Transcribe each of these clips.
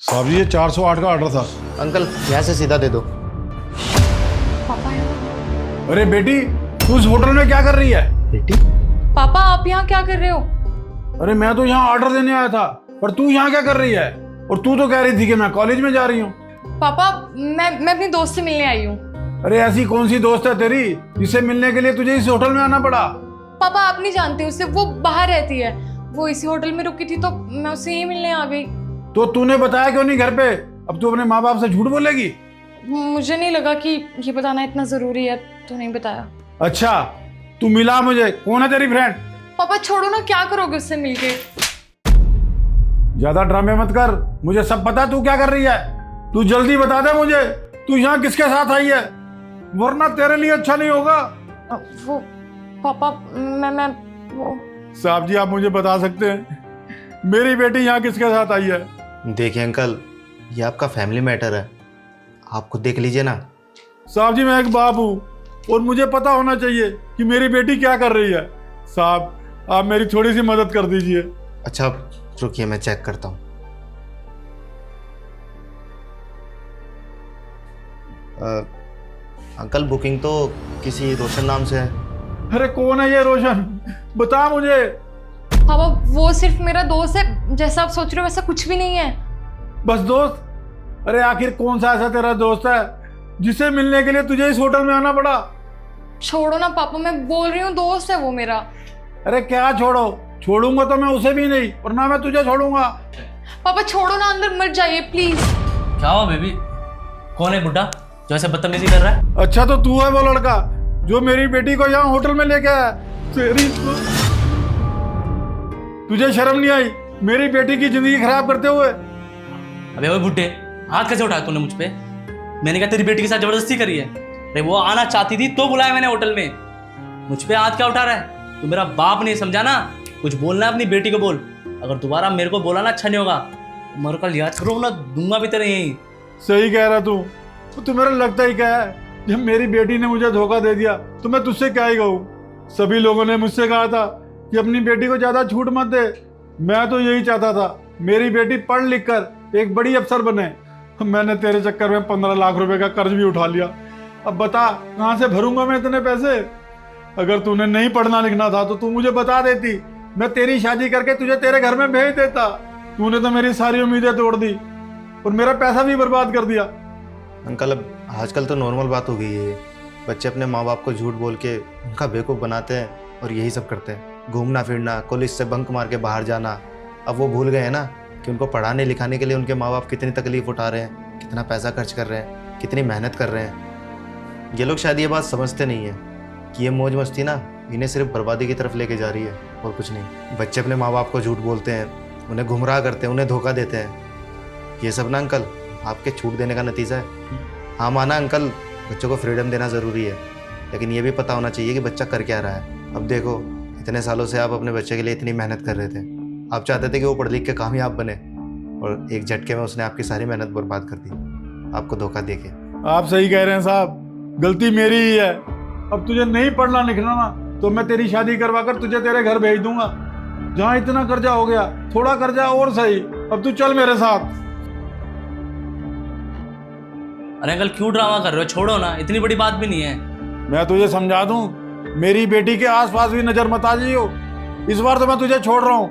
साहब जी ये 408 का ऑर्डर था। अंकल यहाँ से सीधा दे दो। पापा अरे बेटी तू इस होटल में क्या कर रही है? बेटी पापा आप यहाँ क्या कर रहे हो? अरे मैं तो यहाँ ऑर्डर देने आया था, पर तू यहाँ क्या कर रही है? और तू तो कह रही थी कि मैं कॉलेज में जा रही हूँ। पापा मैं अपनी दोस्त से मिलने आई हूँ। अरे ऐसी कौन सी दोस्त है तेरी जिससे मिलने के लिए तुझे इस होटल में आना पड़ा? पापा आप नहीं जानते उसे, वो बाहर रहती है। वो इसी होटल में रुकी थी तो मैं उससे ही मिलने आ गई। तो तूने बताया क्यों नहीं घर पे? अब तू अपने माँ बाप से झूठ बोलेगी? मुझे नहीं लगा कि ये बताना इतना जरूरी है, तो नहीं बताया। अच्छा तू मिला मुझे, कौन है तेरी फ्रेंड? पापा छोड़ो ना, क्या करोगे उससे मिलके? ज्यादा ड्रामे मत कर, मुझे सब पता तू क्या कर रही है। तू जल्दी बता दे मुझे, तू यहाँ किसके साथ आई है, वरना तेरे लिए अच्छा नहीं होगा। वो पापा मैं वो साहब जी आप मुझे बता सकते हैं मेरी बेटी यहाँ किसके साथ आई है? देखिए अंकल, ये आपका फैमिली मैटर है, आप खुद देख लीजिए ना। साहब जी मैं एक बाप हूँ और मुझे पता होना चाहिए कि मेरी बेटी क्या कर रही है। साहब आप मेरी थोड़ी सी मदद कर दीजिए। अच्छा रुकिए, मैं चेक करता हूँ। अंकल बुकिंग तो किसी रोशन नाम से है। अरे कौन है ये रोशन, बता मुझे। पापा वो सिर्फ मेरा दोस्त है, जैसा आप सोच रहे हो वैसा कुछ भी नहीं है। बस दोस्त? अरे आखिर कौन सा ऐसा तेरा दोस्त है जिसे मिलने के लिए तुझे इस होटल में आना पड़ा? छोड़ो ना पापा, मैं बोल रही हूँ दोस्त है वो मेरा। अरे क्या छोड़ो, छोड़ूंगा तो मैं उसे भी नहीं और ना मैं तुझे छोड़ूंगा। पापा छोड़ो ना, अंदर मत जाइए प्लीज। क्या हुआ बेबी? कौन है बुड्ढा जो ऐसे बदतमीजी कर रहा है? अच्छा तो तू है वो लड़का जो मेरी बेटी को यहाँ होटल में लेके आया? तेरी तुझे शर्म नहीं आई मेरी बेटी की जिंदगी खराब करते हुए? अबे वो बुड्ढे, हाथ कैसे उठाया तूने मुझ पे? मैंने क्या तेरी बेटी के साथ जबरदस्ती करी है? अरे वो आना चाहती थी तो बुलाया मैंने होटल में। मुझ पे हाथ क्या उठा रहा है? तू मेरा बाप नहीं समझा ना? कुछ बोलना है अपनी बेटी को बोल। अगर दोबारा मेरे को बोला ना अच्छा नहीं होगा। मर का लिहाज करो ना, दूंगा भी तेरे यहीं। सही कह रहा तू, तो तुम्हें लगता ही क्या है, जब मेरी बेटी ने मुझे धोखा दे दिया तो मैं तुझसे क्या ही कहूँ। सभी लोगों ने मुझसे कहा था कि अपनी बेटी को ज्यादा छूट मत दे। मैं तो यही चाहता था मेरी बेटी पढ़ लिख कर एक बड़ी अफसर बने। मैंने तेरे चक्कर में 15 लाख रुपए का कर्ज भी उठा लिया। अब बता कहाँ से भरूंगा मैं इतने पैसे? अगर तूने नहीं पढ़ना लिखना था तो तू मुझे बता देती, मैं तेरी शादी करके तुझे तेरे घर में भेज देता। तूने तो मेरी सारी उम्मीदें तोड़ दी और मेरा पैसा भी बर्बाद कर दिया। अंकल अब आजकल तो नॉर्मल बात हो गई है, बच्चे अपने माँ बाप को झूठ बोल के उनका बेवकूफ़ बनाते हैं और यही सब करते हैं। घूमना फिरना, कॉलेज से बंक मार के बाहर जाना। अब वो भूल गए हैं ना कि उनको पढ़ाने लिखाने के लिए उनके माँ बाप कितनी तकलीफ उठा रहे हैं, कितना पैसा खर्च कर रहे हैं, कितनी मेहनत कर रहे हैं। ये लोग शायद ये बात समझते नहीं है कि ये मौज मस्ती ना इन्हें सिर्फ बर्बादी की तरफ लेके जा रही है और कुछ नहीं। बच्चे अपने माँ बाप को झूठ बोलते हैं, उन्हें गुमराह करते हैं, उन्हें धोखा देते हैं। ये सब ना अंकल आपके छूट देने का नतीजा है। हाँ माना अंकल, बच्चों को फ्रीडम देना ज़रूरी है, लेकिन ये भी पता होना चाहिए कि बच्चा कर क्या रहा है। अब देखो इतने सालों से आप अपने बच्चे के लिए इतनी मेहनत कर रहे थे, आप चाहते थे कि वो पढ़ लिख के कामयाब बने, और एक झटके में उसने आपकी सारी मेहनत बर्बाद कर दी आपको धोखा देके। आप सही कह रहे हैं साहब, गलती मेरी ही है। अब तुझे नहीं पढ़ना लिखना ना तो मैं तेरी शादी करवा कर तुझे तेरे घर भेज दूंगा। जहाँ इतना कर्जा हो गया, थोड़ा कर्जा और सही। अब तू चल मेरे साथ। अरे अंकल क्यों ड्रामा कर रहे हो? छोड़ो ना, इतनी बड़ी बात भी नहीं है। मैं तुझे समझा दूं, मेरी बेटी के आसपास भी नजर मत आ जाइयो। इस बार तो मैं तुझे छोड़ रहा हूँ,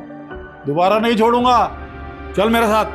दोबारा नहीं छोड़ूंगा। चल मेरे साथ।